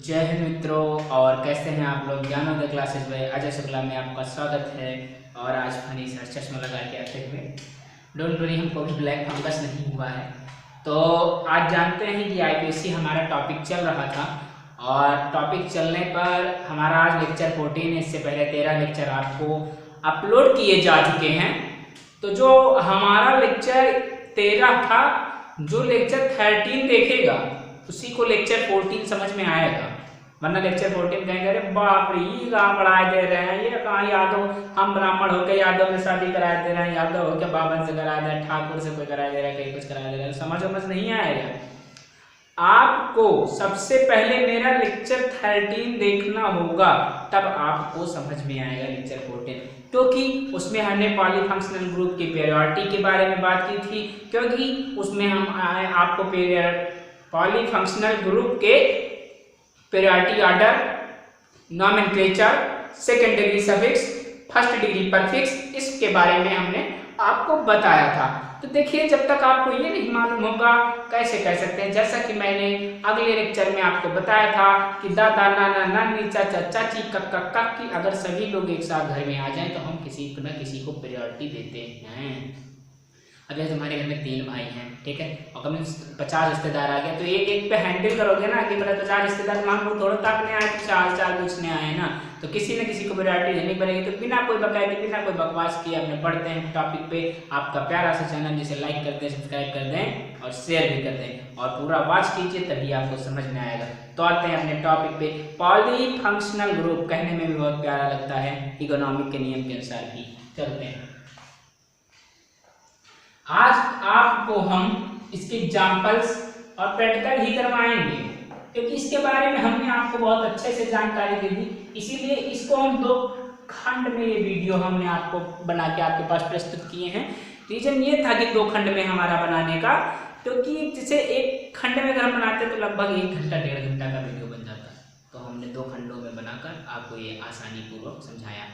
जय हिंद मित्रों। और कैसे हैं आप लोग। ज्ञानोदय क्लासेस में अजय शुक्ला में आपका स्वागत है। और आज फनी सर चश्मा लगा के आते हुए, डोंट वरी, हमको भी ब्लैक फंगस नहीं हुआ है। तो आज जानते हैं कि आईपीएससी हमारा टॉपिक चल रहा था, और टॉपिक चलने पर हमारा आज लेक्चर 14 है। इससे पहले 13 लेक्चर आपको अपलोड किए जा चुके हैं। तो जो हमारा लेक्चर 13 था, जो लेक्चर 13 देखेगा उसी को लेक्चर 14 समझ में आएगा। वरना लेक्चर 14 कहेंगे अरे बाप रे, ये कहाँ पढ़ाए दे रहे हैं, ये कहाँ यादव, हम ब्राह्मण होकर यादव में शादी कराए दे रहे हैं, यादव होकर बावन से करा दे रहे हैं, ठाकुर से कोई कराया दे रहा है, कहीं कुछ कराया दे रहा है। समझ नहीं आएगा। आपको सबसे पहले मेरा लेक्चर 13 देखना होगा, तब आपको समझ में आएगा लेक्चर 14, क्योंकि उसमें हमने पॉलीफंक्शनल ग्रुप की पीरियोडिटी के बारे में बात की थी। क्योंकि उसमें हम आपको पॉलीफंक्शनल ग्रुप के periodic order, nomenclature, second degree suffix, first degree prefix, इसके बारे में हमने आपको बताया था। तो देखिए, जब तक आपको ये नहीं मालूम होगा कैसे कह सकते हैं। जैसा कि मैंने अगले लेक्चर में आपको बताया था कि दादा, नाना, नानी, चाचा, चाची, कक्का, काकी, अगर सभी लोग एक साथ घर में आ जाएं तो हम किसी न किसी को प्रायोरिटी देते हैं। अब जैसे तुम्हारे घर में 3 भाई हैं, ठीक है, और कभी 50 रिश्तेदार आ गए, तो एक एक पे हैंडल करोगे ना कि मतलब 50 रिश्तेदार मांगो, थोड़ा ताकने आए, तो चार पूछने आए ना, तो किसी न किसी को प्रायोरिटी देनी पड़ेगी। तो बिना कोई बकायदे, बिना कोई बकवास किए अपने पढ़ते हैं टॉपिक पे। आपका प्यारा सा चैनल जिसे लाइक कर दें, सब्सक्राइब कर दें और शेयर भी कर दें, और पूरा वॉच कीजिए, तभी आपको समझ में आएगा। तो आते हैं अपने टॉपिक पे। पॉलीफंक्शनल ग्रुप कहने में भी बहुत प्यारा लगता है, इकोनॉमिक के नियम के अनुसार भी। चलते हैं, आज आपको हम इसके एग्जाम्पल्स और प्रैक्टिकल ही करवाएंगे, क्योंकि इसके बारे में हमने आपको बहुत अच्छे से जानकारी दे दी। इसीलिए इसको हम 2 खंड में ये वीडियो हमने आपको बना के आपके पास प्रस्तुत किए हैं। रीजन ये था कि 2 खंड में हमारा बनाने का, क्योंकि जैसे एक खंड में अगर हम बनाते तो लगभग 1 घंटा 1.5 घंटा का वीडियो बन जाता, तो हमने 2 खंडों में बनाकर आपको ये आसानी पूर्वक समझाया।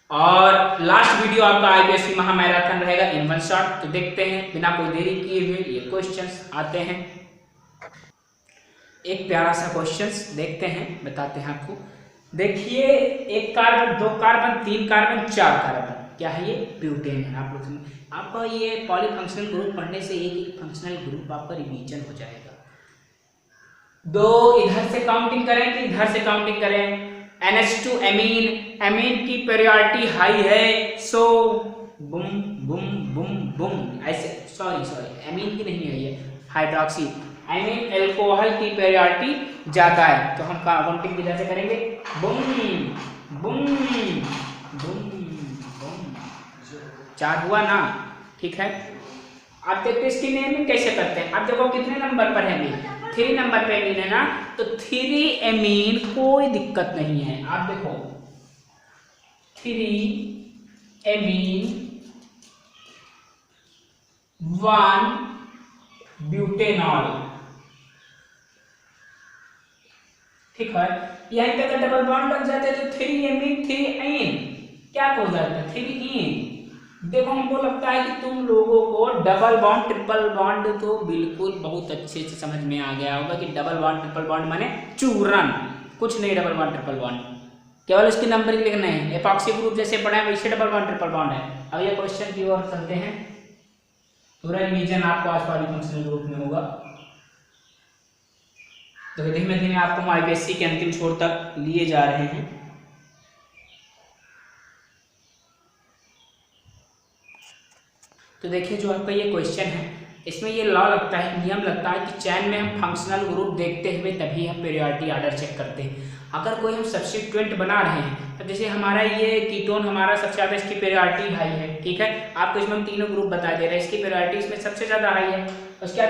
और लास्ट वीडियो आपका आईपीएससी महामैराथन रहेगा इन वन शॉट। तो देखते हैं, बिना कोई देरी किए हुए ये क्वेश्चंस आते हैं। एक प्यारा सा क्वेश्चंस देखते हैं, बताते हैं आपको। देखिए, 1 कार्बन, 2 कार्बन, 3 कार्बन, 4 कार्बन, क्या है ये? ब्यूटेन है। आप लोग आपका ये पॉलीफंक्शनल ग्रुप पढ़ने से एक फंक्शनल ग्रुप आपका रिवीजन हो जाएगा। 2 इधर से काउंटिंग करें कि इधर से काउंटिंग करें? NH2 एमीन, एमीन की पीरियोडिटी हाई है, सो बुम बुम बुम बुम ऐसे, सॉरी एमीन की नहीं है ये, हाइड्रोक्सी। एमीन अल्कोहल की पीरियोडिटी ज्यादा है, तो हम काउंटिंग किधर से करेंगे? बुम बुम बुम बुम। 4 हुआ ना, ठीक है। अब देखते इसकी नेमिंग कैसे करते हैं। अब देखो कितने नंबर पर है? 3 नंबर पे एमीन है ना, तो 3 एमीन कोई दिक्कत नहीं है। आप देखो 3 एमीन 1 ब्यूटेनॉल, ठीक है। यहीं पे अगर डबल बॉन्ड लग जाते तो 3 एमीन 3 एन क्या हो जाता है? 3 इन। देखो, हमको लगता है कि तुम लोगों को डबल बॉन्ड ट्रिपल बॉन्ड तो बिल्कुल बहुत अच्छे से समझ में आ गया होगा कि डबल बॉन्ड ट्रिपल बॉन्ड माने चूरन, कुछ नहीं। डबल बॉन्ड ट्रिपल बॉन्ड केवल इसकी नंबरिंग लिखना है। एपॉक्सी ग्रुप जैसे पढ़ा है वैसे डबल बॉन्ड ट्रिपल बॉन्ड है। अब ये क्वेश्चन की ओर चलते हैं। पूरा रिवीजन आपको आज पॉलीफंक्शनल ग्रुप में होगा, तो धीमे धीमे आपको हम आईपीएससी के अंतिम छोर तक लिए जा रहे हैं। तो देखिए, जो आपका ये क्वेश्चन है, इसमें ये लॉ लगता है, नियम लगता है कि चैन में हम फंक्शनल ग्रुप देखते हुए तभी हम पीरियोडिक ऑर्डर चेक करते हैं। अगर कोई हम सब्स्टिट्यूएंट बना रहे हैं, तो जैसे हमारा ये कीटोन, हमारा सबसे ज़्यादा इसकी पीरियोडिटी हाई है, ठीक है। आपको इसमें हम तीनों ग्रुप बता दे रहे हैं, इसकी पीरियोडिटी इसमें सबसे ज़्यादा हाई है। उसके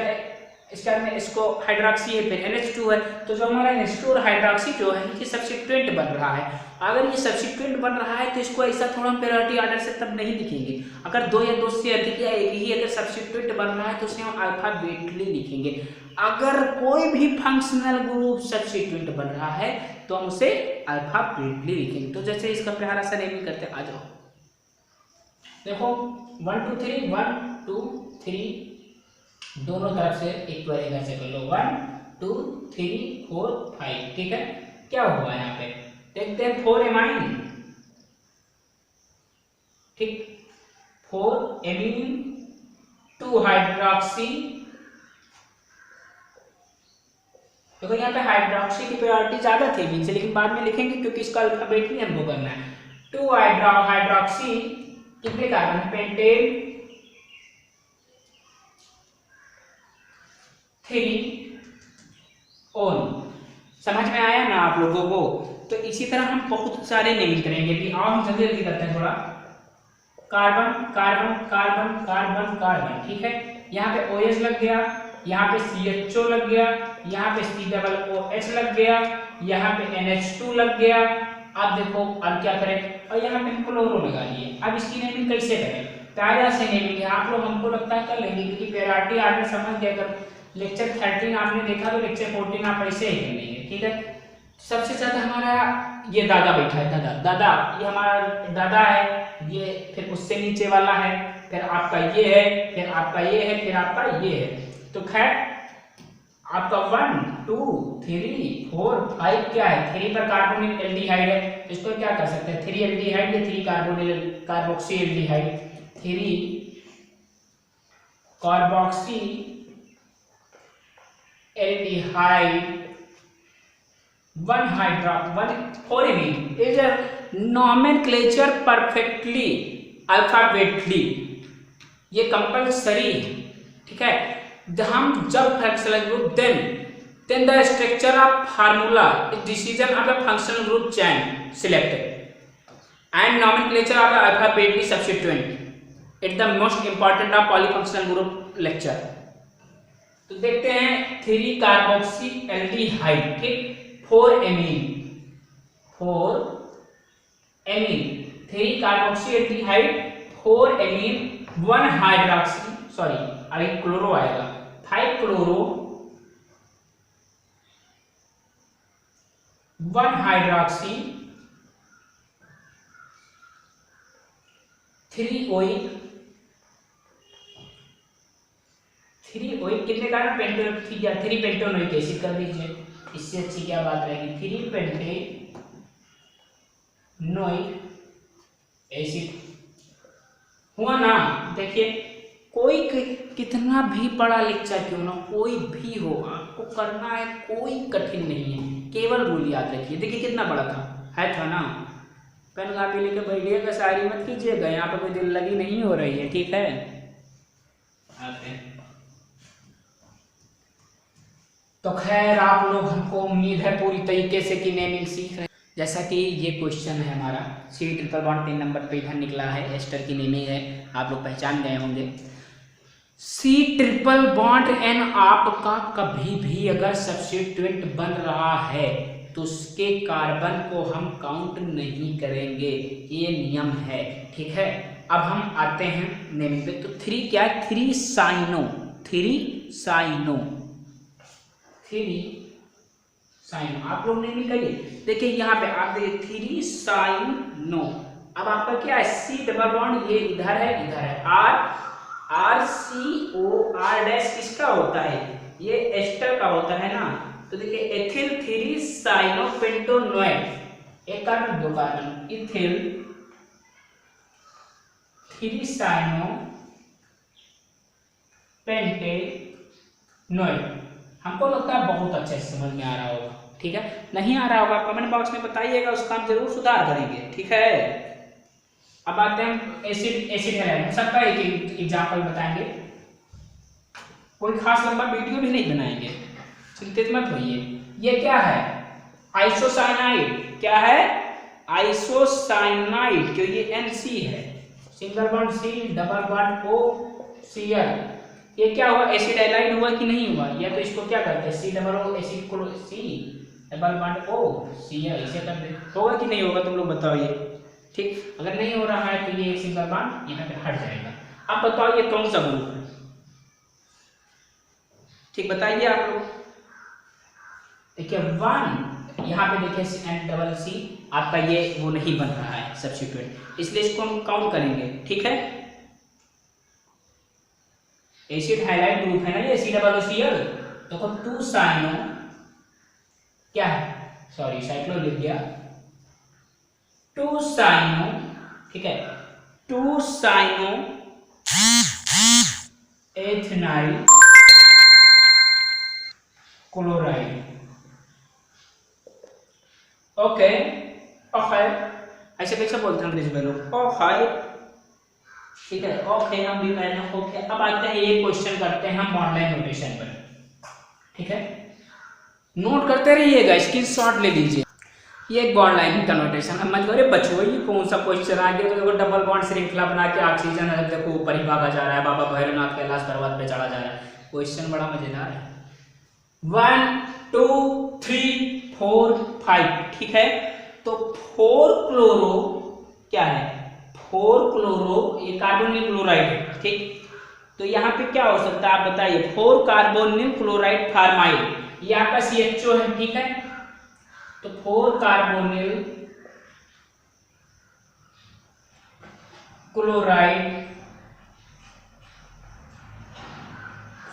बाद में इसको हाइड्रोक्सी है, फिर NH2 है। तो जो हमारा NH2 और हाइड्रोक्सी जो है, ये सब्स्टिट्यूएंट बन रहा है। अगर ये सब्स्टिट्यूएंट बन रहा है तो इसको ऐसा थोड़ा हम पीरियोडिक ऑर्डर से तब नहीं लिखेंगे। अगर 2 या 2 से अधिक या एक ही अगर सब्स्टिट्यूएंट बन रहा है तो उसे हम अल्फाबेटली लिखेंगे। अगर कोई भी फंक्शनल ग्रुप सब्स्टिट्यूएंट बन रहा है तो हम उसे अल्फाबेटली लिखेंगे। तो जैसे इसका प्यारा सा नेमिंग करते हैं, आ जाओ देखो 1 2 3 1 2 3, दोनों तरफ से एक बार ऐसे कर लो 1 2 3 4 5। ठीक है, क्या हुआ यहाँ पे देखते हैं 4 एमाइन। ठीक, 4 एमीन 2 हाइड्रोक्सी। देखो यहाँ पे हाइड्रोक्सी की प्रायोरिटी ज्यादा थी एमीन से, लेकिन बाद में लिखेंगे क्योंकि इसका अल्फाबेट भी हमको करना है। 2 हाइड्रोक्सी कितने कार्बन, पेंटेन 3 ओन। समझ में आया ना आप लोगों को? तो इसी तरह हम बहुत सारे नेमिंग करेंगे। भी आओ हम जल्दी जल्दी करते हैं थोड़ा। Carbon carbon carbon carbon carbon. ठीक है, यहाँ पे OH लग गया, यहाँ पे CHO लग गया, यहाँ पे COOH लग गया, यहाँ पे NH2 लग गया। अब देखो अब क्या करें, और यहाँ पे क्लोरो लगा लिए। अब इसकी नेमिंग कैसे करें? कायदा से नेमिंग है, आप लोग हमको लगता है कर लेंगे क्योंकि प्रायोरिटी आपने समझ गया। अगर लेक्चर 13 आपने देखा तो लेक्चर 14 आप ऐसे ही कर लेंगे। ठीक है, सबसे ज्यादा हमारा ये दादा बैठा है, दादा दादा ये हमारा दादा है, ये फिर उससे नीचे वाला है, फिर आपका ये है, फिर आपका ये है, फिर आपका ये है। तो खैर आपका 1 2 3 4 5 क्या है, 3 पर कार्बोनिल एल्डिहाइड है, तो इसको क्या कर सकते हैं 3 एल्डिहाइड या 3 carbonyl carboxy aldehyde, 3 carboxy aldehyde 1 hydra 1 4amine is a nomenclature perfectly alphabetically, ये कंपल्सरी। ठीक है, हम जब functional group then the structure of formula is decision of a functional group chain selected and nomenclature of the alphabetically substituent. It's the most important of polyfunctional group lecture. तो देखते हैं 3 carboxy aldehyde, ठीक, 4 amine 3 carboxy aldehyde 4 amine 1 hydroxy, sorry अभी chloro आएगा, 5 chloro 1 hydroxy 3 oic कितने का ना Pantone या 3 पेंटोनोइक एसिड कर दीजिए, इससे अच्छी क्या बात रहेगी, 3 पेंटेनोइक एसिड हुआ ना। देखिए कोई कितना भी पढ़ा लिखा क्यों ना कोई भी हो, आपको करना है कोई कठिन नहीं है, केवल रूल याद रखिए। देखिए कितना बड़ा था ना, पेन कापी लेके बैठिएगा, शायरी मत कीजिएगा, यहाँ पे कोई दिल लगी नहीं हो रही है। ठीक है, आते हैं तो खैर आप लोग, हमको उम्मीद है पूरी तरीके से कि नेमिंग सीख रहे हैं। जैसा कि ये क्वेश्चन है हमारा C∼ 3 नंबर पे इधर निकला है, एस्टर की नेमिंग है, आप लोग पहचान गए होंगे। C∼N आपका कभी भी अगर सब्स्टिट्यूएंट बन रहा है तो उसके कार्बन को हम काउंट नहीं करेंगे, ये नियम है। ठीक है, अब हम आते हैं नेमिंग पे। तो 3 क्या है, 3 साइनो आप लोग नेमिंग करिए। देखिए यहाँ पे आप देखिए 3 साइनो। अब आपका क्या है, C डबल बॉन्ड ये इधर है, RCOR डैश किसका होता है, ये एस्टर का होता है ना। तो देखिए एथिल 3 साइनो पेंटोनोइक, एक carbon 2 carbon, ethyl 3 cyano pentanoic. हमको लगता है बहुत अच्छे से समझ में आ रहा होगा। ठीक है, नहीं आ रहा होगा कमेंट बॉक्स में बताइएगा, उसका हम जरूर सुधार करेंगे। ठीक है, अब आते हैं एसिड हैलाइड। सबका एक एग्जांपल बताएंगे, कोई खास लंबा वीडियो भी नहीं बनाएंगे, चिंतित मत होइए। ये क्या है, आइसोसाइनाइड। क्या है, आइसोसाइनाइड, क्यों ये NC है, single bond C double bond O Cl। ये क्या हुआ, एसिड हैलाइड हुआ कि नहीं हुआ, या तो इसको क्या करते हैं C डबल O एसिड को C double bond O Cl, इसे कर दे, होगा कि नहीं होगा, तुम लोग बताओ ये। ठीक, अगर नहीं हो रहा है तो ये एक सिंगल बॉन्ड यहाँ पे हट जाएगा। अब बताओ ये कौन सा ग्रुप है, ठीक बताइए आप लोग। देखिए 1 यहाँ पे देखिए N∼C आपका ये वो नहीं बन रहा है सब्स्टिट्यूएंट, इसलिए इसको हम काउंट करेंगे। ठीक है, एसिड हाइलाइट ग्रुप है ना ये COOCl, तो 2 साइनो क्या है, सॉरी साइक्लो लिख दिया, 2 साइनो, ठीक है, 2 साइनो एथेनाइल क्लोराइड। ओके, ओके ऐसे कैसे बोलते हैं अंग्रेजी में लोग, ओके, ठीक है, ओके हम भी कहते हैं ओके। अब आते हैं ये क्वेश्चन करते हैं हम ऑनलाइन नोटेशन पर, ठीक है, नोट करते रहिएगा, स्क्रीनशॉट ले लीजिए। ये एक बॉन्ड लाइन का नोटेशन। अब मत करो बच्चों ये कौन सा क्वेश्चन आ गया, तो देखो डबल बॉन्ड श्रृंखला बना के ऑक्सीजन है, देखो ऊपर ही भागा जा रहा है, बाबा भैरवनाथ कैलाश पर्वत पे चढ़ा जा रहा है। क्वेश्चन बड़ा मजेदार है। 1 2 3 4 5, ठीक है, तो 4 क्लोरो क्या है, 4 क्लोरो ये कार्बोनिल क्लोराइड है, ठीक, तो यहाँ पे क्या हो सकता है आप बताइए, 4 कार्बोनिल क्लोराइड फार्माइल, ये आपका CHO है, ठीक है, तो 4 कार्बोनिल क्लोराइड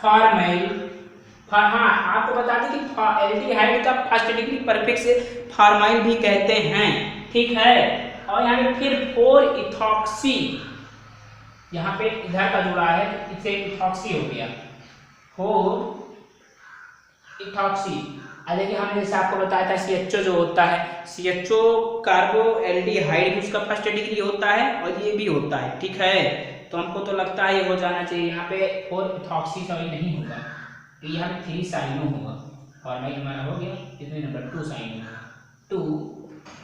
फार्माइल, हाँ आपको बता दें कि एल्डिहाइड का फर्स्ट डिग्री परफिक्स से फार्माइल भी कहते हैं, ठीक है, और यहाँ पे फिर 4 इथॉक्सी, यहाँ पे इधर का जुड़ा है तो इसे इथॉक्सी हो गया, 4 इथॉक्सी। देखिए हमने जैसे आपको बताया था CHO जो होता है, CHO कार्बो एल्डिहाइड उसका फर्स्ट डिग्री होता है और ये भी होता है, ठीक है, तो हमको तो लगता है ये हो जाना चाहिए, यहाँ पे 4 इथॉक्सी सॉरी नहीं होगा, तो यहाँ पे 3 साइनो होगा, फॉर्माइल हमारा हो गया, कितने नंबर 2 साइनो होगा, 2।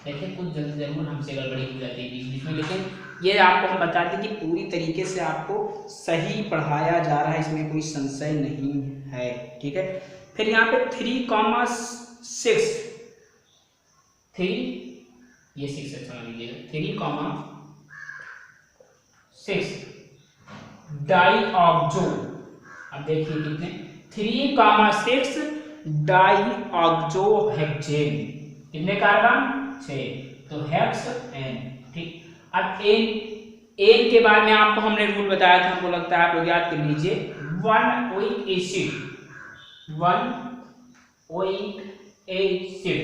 देखिए कुछ जल्दी जरूर हमसे गड़बड़ी हो जाती है बीच बीच में, लेकिन ये आपको हम बताते हैं कि पूरी तरीके से आपको सही पढ़ाया जा रहा है, इसमें कोई संशय नहीं है, ठीक है। फिर यहाँ पे 3,6, 3 ये 6 अच्छा मान लीजिएगा, 3,6 डाईऑक्सो, अब देखिए कितने 3,6 डाईऑक्सोहेक्सेन, कितने कार्बन 6, तो हेक्स एन, ठीक। अब एन के बाद में आपको हमने रूल बताया था, हमको लगता है आप लोग याद कर लीजिए, 1 ओइक एसिड, 1 ओइक एसिड।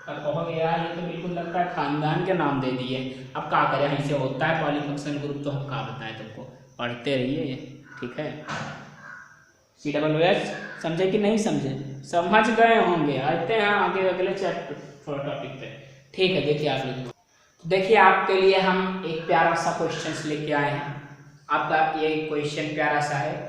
अब कहोगे यार ये तो बिल्कुल लगता है खानदान के नाम दे दिए, अब क्या करें, यहीं से होता है पॉलीफंक्शन ग्रुप, तो हम क्या बताएं तुमको, पढ़ते रहिए, ठीक है। COOH समझे कि नहीं समझे, समझ गए होंगे, आते हैं आगे अगले चैप्टर टॉपिक पे, ठीक है। देखिए आप लोग, देखिए आपके लिए हम एक प्यारा सा क्वेश्चन लेके आए हैं। आपका ये क्वेश्चन प्यारा सा है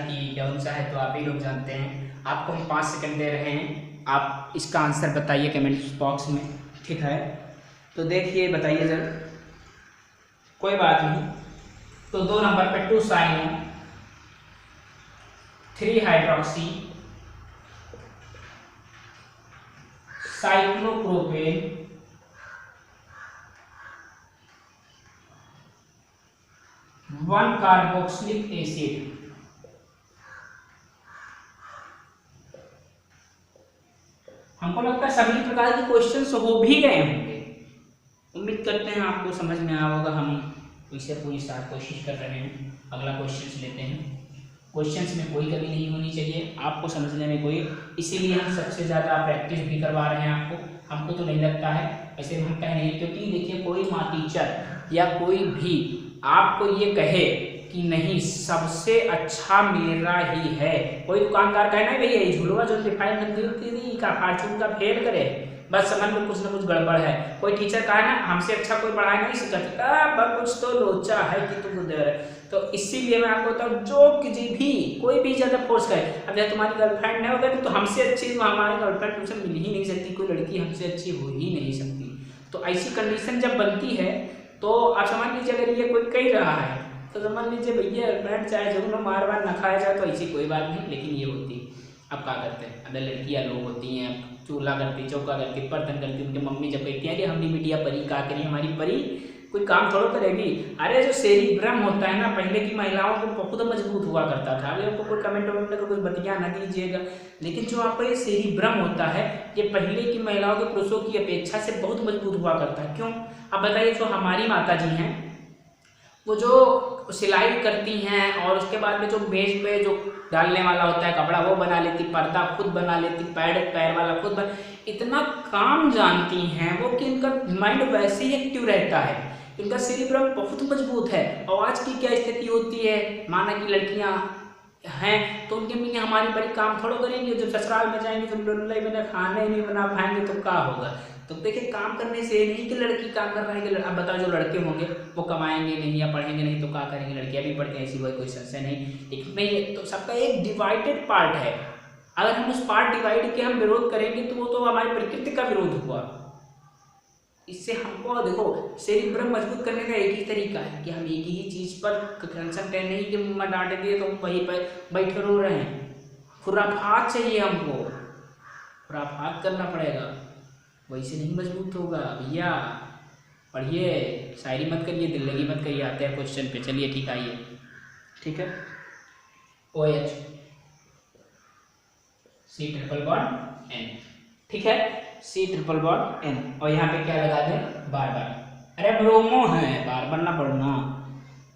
कि कौन सा है तो आप ही लोग जानते हैं। आपको हम 5 सेकंड दे रहे हैं, आप इसका आंसर बताइए कमेंट बॉक्स में, ठीक है। तो देखिए बताइए जरा, कोई बात नहीं, तो 2 नंबर पे 2 cyano 3 hydroxy cyclopropane 1 carboxylic acid, हमको लगता है सभी प्रकार के क्वेश्चंस हो भी गए होंगे, उम्मीद करते हैं आपको समझ में आया होगा। हम इसे पूरी साथ कोशिश कर रहे हैं। अगला क्वेश्चंस लेते हैं, क्वेश्चंस में कोई कमी नहीं होनी चाहिए, आपको समझने में कोई, इसीलिए हम सबसे ज़्यादा प्रैक्टिस भी करवा रहे हैं आपको। हमको तो नहीं लगता है ऐसे हम कह रहे हैं, क्योंकि देखिए कोई माँ टीचर या कोई भी आपको ये कहे कि नहीं सबसे अच्छा मेरा ही है, कोई दुकानदार कहना है भैया ये झुलवा जो दिखाई का फार्चून का फेल करे, बस समझ में कुछ ना कुछ गड़बड़ है। कोई टीचर कहा ना हमसे अच्छा कोई पढ़ाई नहीं सकता, कुछ तो लोचा है कि तुम दे रहे। तो इसीलिए मैं आपको बताऊँ, जो किसी भी कोई भी ज़्यादा फोर्स करे, अब जब तुम्हारी गर्लफ्रेंड नहीं होगा तो हमसे अच्छी हमारी गर्लफ्रेंड तुमसे मिल ही नहीं सकती, कोई लड़की हमसे अच्छी हो ही नहीं सकती। तो ऐसी कंडीशन जब बनती है तो आप समझ लीजिए, अगर ये कोई कह रहा है तो समझ लीजिए भैया गर्लफ्रेंड चाहे जरूर मार बार न खाया जाए तो ऐसी कोई बात नहीं, लेकिन ये होती। अब क्या करते हैं, अगर लड़कियाँ लोग होती हैं चूल्हा करती, चौका करती, बर्तन करती, उनकी मम्मी जब कहती है कि हमने मीडिया परी का करी, हमारी परी कोई काम थोड़ा करेगी। अरे जो सेरिब्रम होता है ना, पहले की महिलाओं को बहुत मजबूत हुआ करता था। अभी आपको कोई कमेंट वमेंट को कुछ बतिया ना दीजिएगा, लेकिन जो आपका ये सेरिब्रम होता है ये पहले की महिलाओं के पुरुषों की अपेक्षा से बहुत मजबूत हुआ करता है। क्यों? अब बताइए, जो हमारी माता जी हैं वो जो सिलाई करती हैं और उसके बाद में जो मेज पे जो डालने वाला होता है कपड़ा वो बना लेती, पर्दा खुद बना लेती, पैर वाला खुद इतना काम जानती हैं वो कि इनका माइंड वैसे ही एक्टिव रहता है, इनका सेरिब्रम बहुत मजबूत है। और आज की क्या स्थिति होती है, माना कि लड़कियां हैं तो उनके मम्मी हमारी बड़ी काम थोड़ा करेंगे, जब ससुराल में जाएंगे तो लड़ाई बना खाना ही नहीं बना पाएंगे तो क्या होगा। तो देखिए काम करने से नहीं कि लड़की काम कर रहा है कि अब बताओ जो लड़के होंगे वो कमाएंगे नहीं या पढ़ेंगे नहीं तो क्या करेंगे, लड़कियां भी पढ़ते हैं, ऐसी कोई संशय नहीं। एक तो सबका एक डिवाइडेड पार्ट है, अगर हम उस पार्ट डिवाइड के हम विरोध करेंगे तो वो तो हमारी प्रकृति का विरोध हुआ। इससे हमको देखो सेरिब्रम मजबूत करने का एक ही तरीका है कि हम एक ही चीज पर कंसंट्रेट नहीं कि मम्मा डांट दिए तो वहीं पर बैठे रो रहे हैं। खुराफात चाहिए हमको, खुराफात करना पड़ेगा, वैसे नहीं मजबूत होगा भैया। पढ़िए, शायरी मत करिए, दिल लगी मत करिए। आते हैं क्वेश्चन पे, चलिए ठीक आइए। ठीक है, OH C∼N, ठीक है, C∼N। और यहाँ पे क्या लगा दें, बार बार। अरे ब्रोमो है, बार बार ना पढ़ना,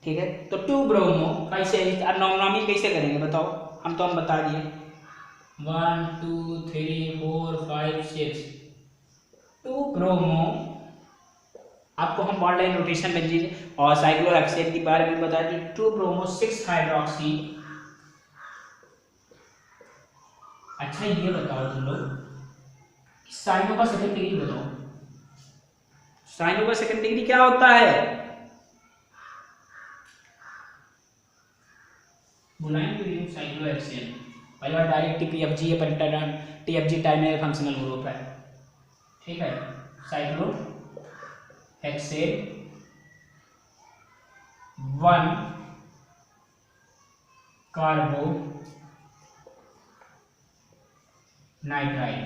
ठीक है। तो 2 ब्रोमो कैसे नॉमी कैसे करेंगे बताओ, हम बता दिए 1 2 3 4 5 6 2 ब्रोमो। आपको हम बॉन्ड लाइन रोटेशन बन दीजिए और साइक्लोहेक्सेन के बारे में बता दी। 2 ब्रोमो 6 हाइड्रोक्सी। अच्छा ये बताओ तुम लोग साइनो का सेकंड डिग्री बताओ, साइनो का सेकंड डिग्री क्या होता है, बुलाएंगे साइक्लोहेक्सेन। पहले बार डायरेक्ट TFG है, TFG टर्मिनल फंक्शनल ग्रुप है, ठीक है। साइक्लोहेक्सेन 1 कार्बो नाइट्राइड,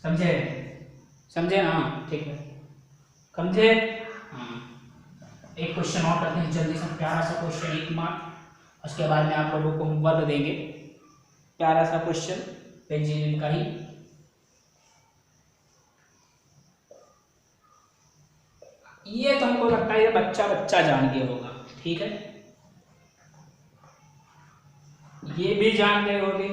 समझे ना, ठीक है, समझे। हाँ, एक क्वेश्चन और करते हैं जल्दी से, प्यारा सा क्वेश्चन 1 मार्क, उसके बाद में आप लोगों को होमवर्क देंगे। प्यारा सा क्वेश्चन बेंजीन का ही, ये तो हमको लगता है ये बच्चा जान गया होगा, ठीक है, ये भी जान गए होंगे।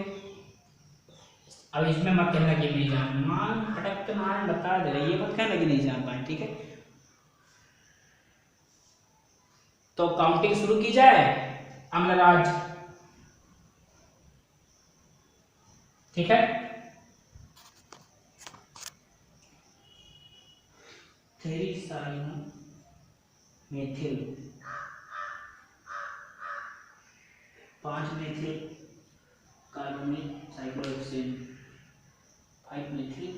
अब इसमें मत कहना कि नहीं जान, मान पटक के मान बता दे रही है, मत कहना कि नहीं जान पाए, ठीक है। तो काउंटिंग शुरू की जाए, अमलराज, ठीक है। 3 साइनोमेथिल 5 methyl carbonyl cyclohexane 5 methyl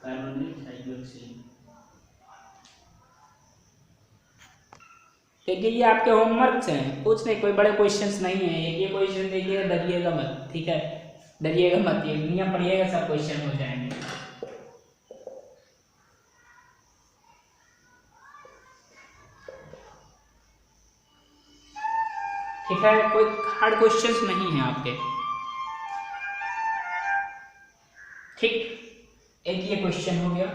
carbonyl cyclohexane. देखिए ये आपके होमवर्क से हैं, कुछ नहीं, कोई बड़े क्वेश्चंस नहीं है। ये क्वेश्चन देखिए, डरिएगा मत, ठीक है, डरिएगा मत, ये नियम पढ़िएगा सब क्वेश्चन हो जाएंगे। ठीक है, कोई हार्ड क्वेश्चंस नहीं है आपके, ठीक। एक ये क्वेश्चन हो गया,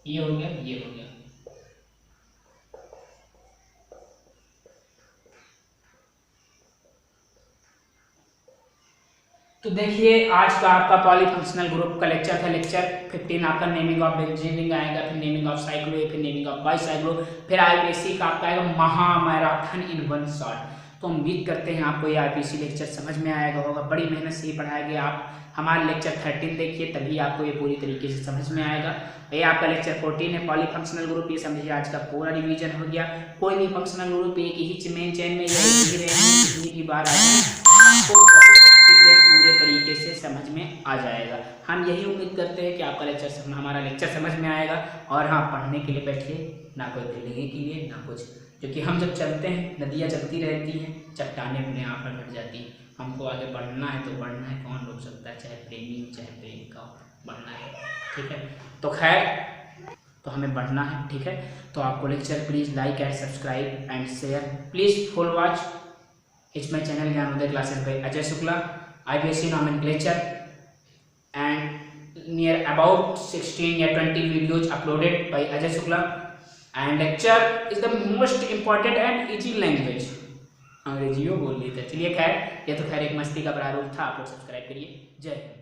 ये हो गया, ये हो गया। तो देखिए आज का आपका पॉलीफंक्शनल ग्रुप का लेक्चर था, लेक्चर 15 आपका नेमिंग ऑफ बेंजीन आएगा, फिर नेमिंग ऑफ साइक्लो, फिर नेमिंग ऑफ बाईसाइक्लो, फिर IPSC का आपका आएगा महामैराथन इन 1 शॉट। तो उम्मीद करते हैं आपको ये IPSC लेक्चर समझ में आएगा होगा, बड़ी मेहनत से ही पढ़ाया गया। आप हमारा लेक्चर 13 देखिए, तभी आपको ये पूरी तरीके से समझ में आएगा। ये आपका लेक्चर 14 है, पॉलीफंक्शनल ग्रुप, ये समझिए आज का पूरा रिवीजन हो गया। कोई भी फंक्शनल ग्रुप एक ही मेन चेन में कितनी भी बार आ जाए आपको बहुत अच्छी से पूरे तरीके से समझ में आ जाएगा। हम यही उम्मीद करते हैं कि आपका लेक्चर हमारा लेक्चर समझ में आएगा। और हाँ, पढ़ने के लिए बैठिए, ना कोई दिल्ली के लिए ना कुछ, क्योंकि हम जब चलते हैं नदियाँ चलती रहती हैं, चट्टानें अपने आप पर घट जाती हैं। हमको आगे बढ़ना है तो बढ़ना है, कौन रोक सकता है, चाहे प्रेमी हो चाहे प्रेमिका हो, बढ़ना है, ठीक है। तो खैर, तो हमें बढ़ना है, ठीक है। तो आपको lecture please like and subscribe and share, please full watch it's my channel Gyanodaya classes by Ajay Shukla, IPSC nomenclature and near about 16 या 20 videos uploaded by Ajay Shukla, and lecture is the most important and easy language। अंग्रेजियों बोल ली थी, चलिए खैर, ये तो खैर एक मस्ती का प्रारूप था। आप लोग सब्सक्राइब करिए, जय हिंद।